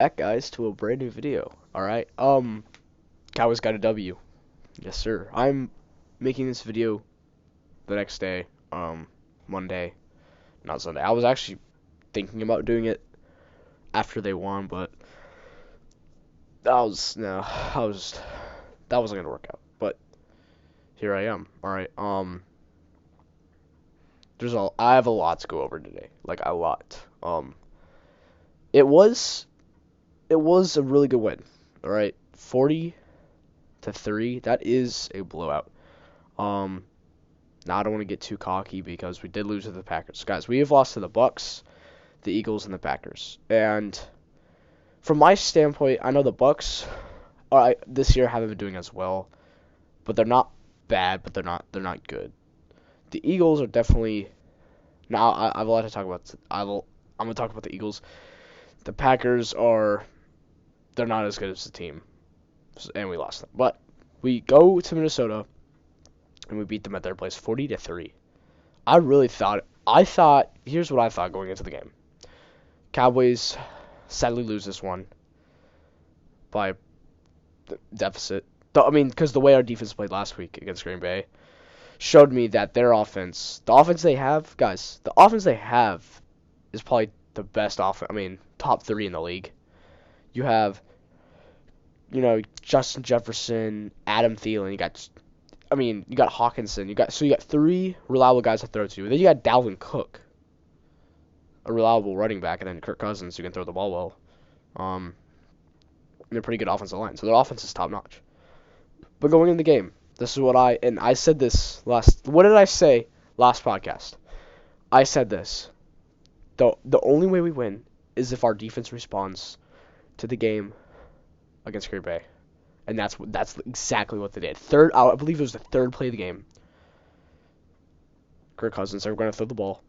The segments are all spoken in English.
back, guys, to a brand new video. Alright, Cowboys got a W. Yes, sir. I'm making this video the next day, Monday, not Sunday. I was actually thinking about doing it after they won, but that wasn't gonna work out. But here I am. Alright, I have a lot to go over today. Like, a lot. It was, it was a really good win. Alright, 40-3. That is a blowout. Now I don't want to get too cocky because we did lose to the Packers. Guys, we have lost to the Bucks, the Eagles, and the Packers. And from my standpoint, I know the Bucks this year haven't been doing as well, but they're not bad, but they're not good. The Eagles are definitely now. I have a lot to talk about. I'm gonna talk about the Eagles. The Packers they're not as good as the team, and we lost them. But we go to Minnesota and we beat them at their place 40-3. Here's what I thought going into the game. Cowboys sadly lose this one by deficit. Because the way our defense played last week against Green Bay showed me that the offense they have, guys, the offense they have is probably the best offense. Top 3 in the league. You have, Justin Jefferson, Adam Thielen. You got Hawkinson. You got 3 reliable guys to throw to. Then you got Dalvin Cook, a reliable running back, and then Kirk Cousins who can throw the ball well. And they're pretty good offensive line, so their offense is top notch. But going in the game, this is what I said this last. What did I say last podcast? I said this. The only way we win is if our defense responds to the game against Green Bay. And that's exactly what they did. I believe it was the third play of the game. Kirk Cousins, they're going to throw the ball,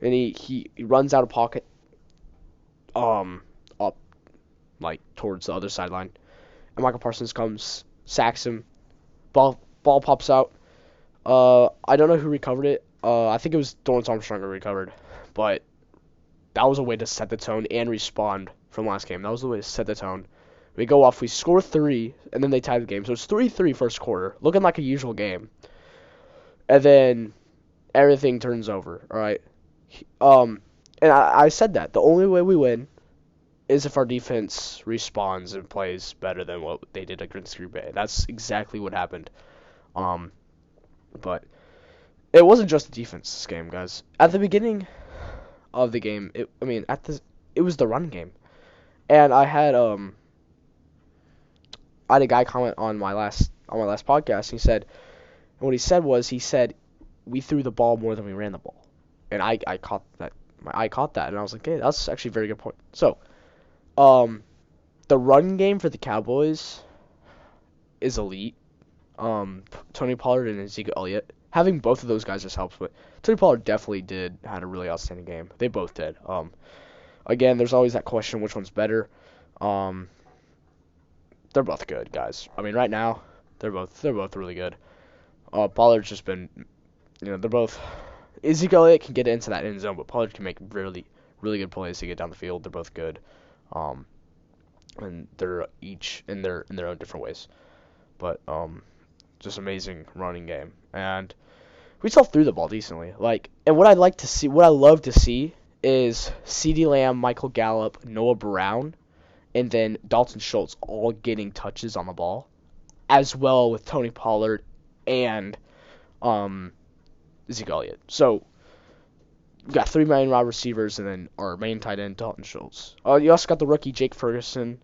and he runs out of pocket, up like towards the other sideline, and Michael Parsons comes, sacks him, ball pops out. I don't know who recovered it. I think it was Dorrance Armstrong who recovered, but that was a way to set the tone and respond from last game. That was the way to set the tone. We go off, we score 3, and then they tie the game. So it's 3-3 first quarter, looking like a usual game. And then everything turns over, all right? And I said that. The only way we win is if our defense responds and plays better than what they did against Green Bay. That's exactly what happened. But it wasn't just the defense this game, guys. At the beginning of the game, it was the run game. And I had a guy comment on my last podcast. And what he said was we threw the ball more than we ran the ball, and I caught that. I caught that, and I was like, hey, that's actually a very good point. So, the run game for the Cowboys is elite. Tony Pollard and Ezekiel Elliott, having both of those guys just helps. But Tony Pollard definitely had a really outstanding game. They both did. Again, there's always that question, which one's better. They're both good, guys. Right now, they're both really good. Pollard's just been, they're both. Ezekiel Elliott can get into that end zone, but Pollard can make really, really good plays to get down the field. They're both good, and they're each in their own different ways. But just amazing running game, and we still threw the ball decently. And what I love to see is CeeDee Lamb, Michael Gallup, Noah Brown, and then Dalton Schultz all getting touches on the ball, as well with Tony Pollard and Ezekiel Elliott. So we got 3 main wide receivers, and then our main tight end Dalton Schultz. You also got the rookie Jake Ferguson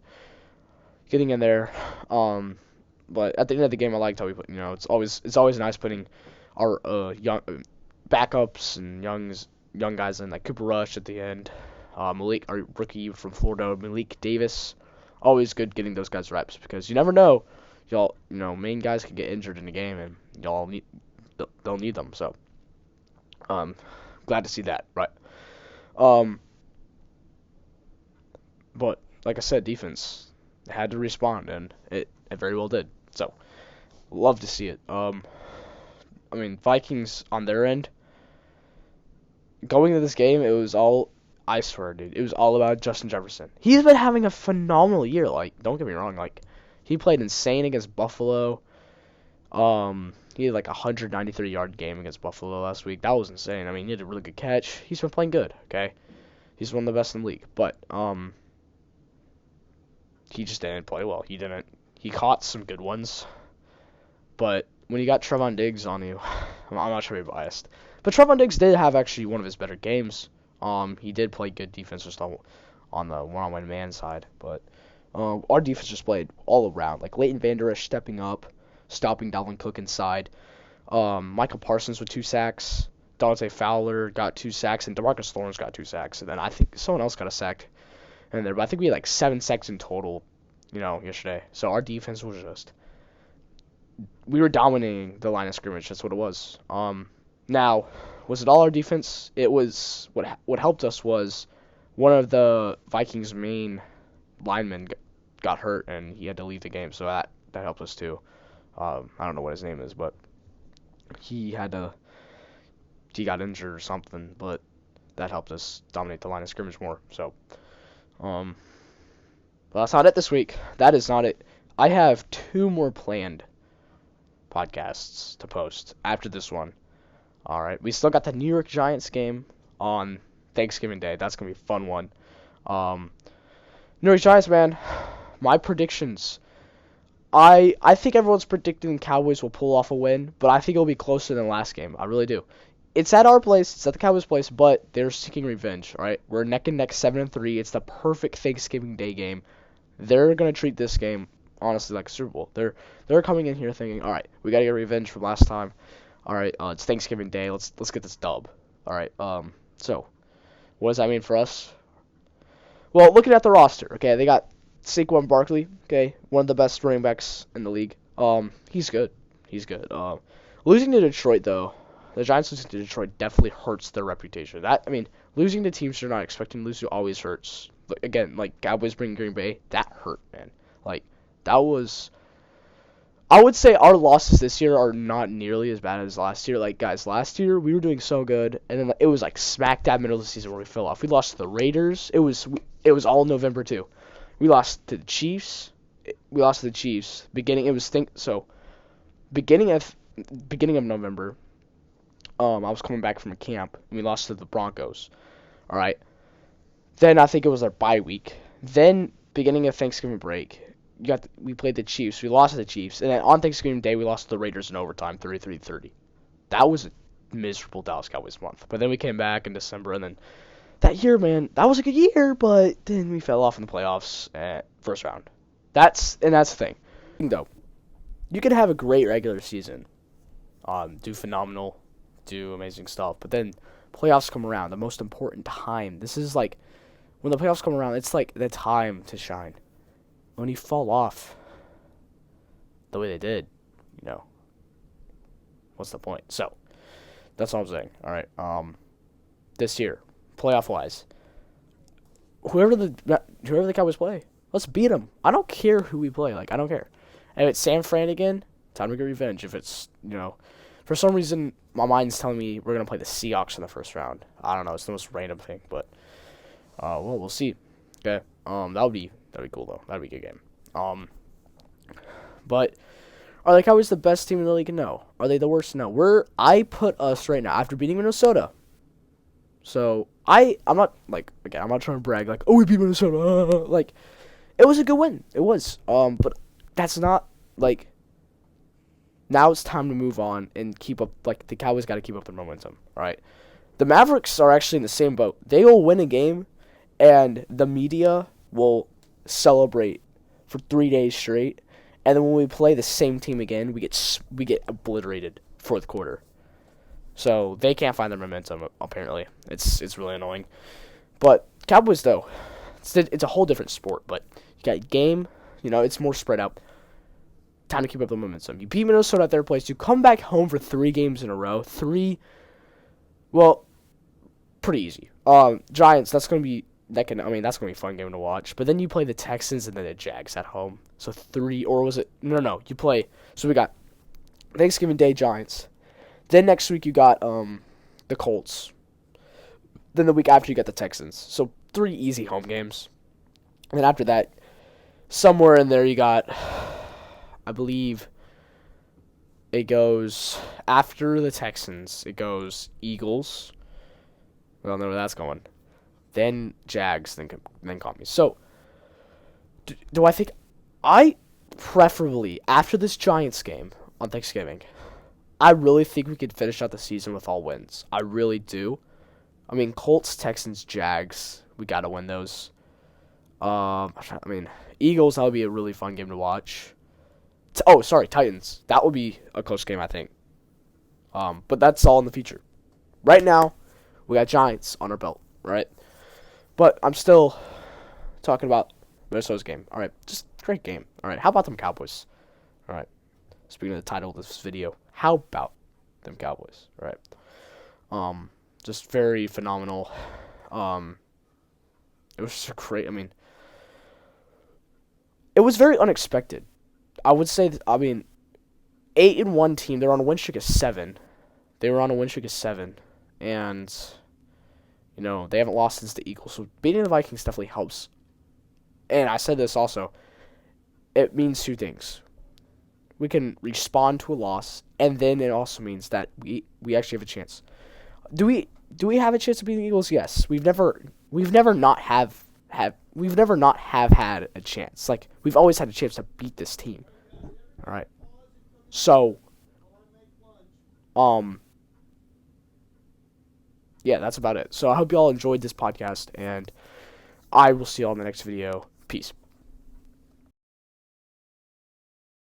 getting in there. But at the end of the game, I liked how we put. It's always nice putting our young backups and young guys in, like Cooper Rush at the end. Malik, our rookie from Florida, Malik Davis, always good getting those guys reps because you never know, main guys can get injured in the game and they'll need them. So, glad to see that, right? But like I said, defense had to respond and it very well did. So, love to see it. Vikings on their end, going into this game, it was all. I swear, dude, it was all about Justin Jefferson. He's been having a phenomenal year. Like, don't get me wrong. Like, he played insane against Buffalo. He had like a 193-yard game against Buffalo last week. That was insane. I mean, he had a really good catch. He's been playing good. Okay, he's one of the best in the league. But he just didn't play well. He didn't. He caught some good ones, but when you got Trevon Diggs on you, I'm not trying to be biased, but Trevon Diggs did have actually one of his better games. He did play good defense just on the one-on-one man side, but our defense just played all around. Like Leighton Vander Esch stepping up, stopping Dalvin Cook inside. Michael Parsons with 2 sacks. Dante Fowler got 2 sacks, and DeMarcus Lawrence got 2 sacks. And then I think someone else got a sack in there, but I think we had like 7 sacks in total, yesterday. So our defense was just, we were dominating the line of scrimmage. That's what it was. Now, was it all our defense? It was, what helped us was one of the Vikings' main linemen got hurt, and he had to leave the game, so that helped us too. I don't know what his name is, but he got injured or something, but that helped us dominate the line of scrimmage more. So, but that's not it this week. That is not it. I have 2 more planned podcasts to post after this one. All right, we still got the New York Giants game on Thanksgiving Day. That's gonna be a fun one. New York Giants, man. My predictions. I think everyone's predicting the Cowboys will pull off a win, but I think it'll be closer than last game. I really do. It's at our place. It's at the Cowboys' place, but they're seeking revenge. All right, we're neck and neck, 7-3. It's the perfect Thanksgiving Day game. They're gonna treat this game honestly like a Super Bowl. They're coming in here thinking, all right, we gotta get revenge from last time. All right, it's Thanksgiving Day. Let's get this dub. All right. So what does that mean for us? Well, looking at the roster, okay, they got Saquon Barkley, okay, one of the best running backs in the league. He's good. He's good. Losing to Detroit, though, the Giants losing to Detroit definitely hurts their reputation. Losing to teams you're not expecting to lose to always hurts. Again, like Cowboys bringing Green Bay, that hurt, man. Like, that was, I would say our losses this year are not nearly as bad as last year. Like, guys, last year we were doing so good, and then it was like smack dab middle of the season where we fell off. We lost to the Raiders. It was all November too. We lost to the Chiefs. Beginning of November. I was coming back from a camp, and we lost to the Broncos. All right. Then I think it was our bye week. Then beginning of Thanksgiving break, we played the Chiefs. We lost to the Chiefs, and then on Thanksgiving Day we lost to the Raiders in overtime, 33-30. That was a miserable Dallas Cowboys month. But then we came back in December, and then that year, man, that was a good year, but then we fell off in the playoffs at first round. That's the thing. Though, you can have a great regular season, do phenomenal, do amazing stuff, but then playoffs come around, the most important time. This is like, when the playoffs come around, it's like the time to shine. When you fall off the way they did, what's the point? So, that's all I'm saying. All right, this year, playoff-wise, whoever the Cowboys play, let's beat them. I don't care who we play. Like, I don't care. If it's San Fran again, time to get revenge. If it's, for some reason, my mind's telling me we're going to play the Seahawks in the first round. I don't know. It's the most random thing, but, well, we'll see. Okay. That'd be cool, though. That'd be a good game. But are the Cowboys the best team in the league? No. Are they the worst? No. I put us right now, after beating Minnesota. So, I'm not trying to brag, like, oh, we beat Minnesota. Like, it was a good win. It was. But that's not, like, now it's time to move on and keep up, like, the Cowboys got to keep up their momentum, all right? The Mavericks are actually in the same boat. They will win a game, and the media will celebrate for 3 days straight, and then when we play the same team again, we get obliterated fourth quarter. So they can't find their momentum. Apparently, it's really annoying. But Cowboys, though, it's a whole different sport. But you got game, it's more spread out. Time to keep up the momentum. You beat Minnesota at their place. You come back home for 3 games in a row. Pretty easy. Giants. That's gonna be a fun game to watch. But then you play the Texans and then the Jags at home. So 3, or was it? No. You play. So we got Thanksgiving Day Giants. Then next week you got the Colts. Then the week after, you get the Texans. So 3 easy home games. And then after that, somewhere in there, you got, I believe, it goes, after the Texans, it goes Eagles. We all know where that's going. Then Jags, then Commies. So, do I think, preferably, after this Giants game on Thanksgiving, I really think we could finish out the season with all wins. I really do. I mean, Colts, Texans, Jags, we got to win those. Eagles, that would be a really fun game to watch. Titans. That would be a close game, I think. But that's all in the future. Right now, we got Giants on our belt, right? But I'm still talking about Minnesota's game. All right, just great game. All right, how about them Cowboys? All right, speaking of the title of this video, how about them Cowboys? All right, just very phenomenal. It was just great. I mean, it was very unexpected. I would say that, 8-1 team. They're on a win streak of 7. They were on a win streak of 7, and they haven't lost since the Eagles. So beating the Vikings definitely helps. And I said this also. It means 2 things. We can respond to a loss, and then it also means that we actually have a chance. Do we have a chance of beating the Eagles? Yes. We've never not have had a chance. Like, we've always had a chance to beat this team. All right. So, yeah, that's about it. So I hope you all enjoyed this podcast, and I will see you all in the next video. Peace.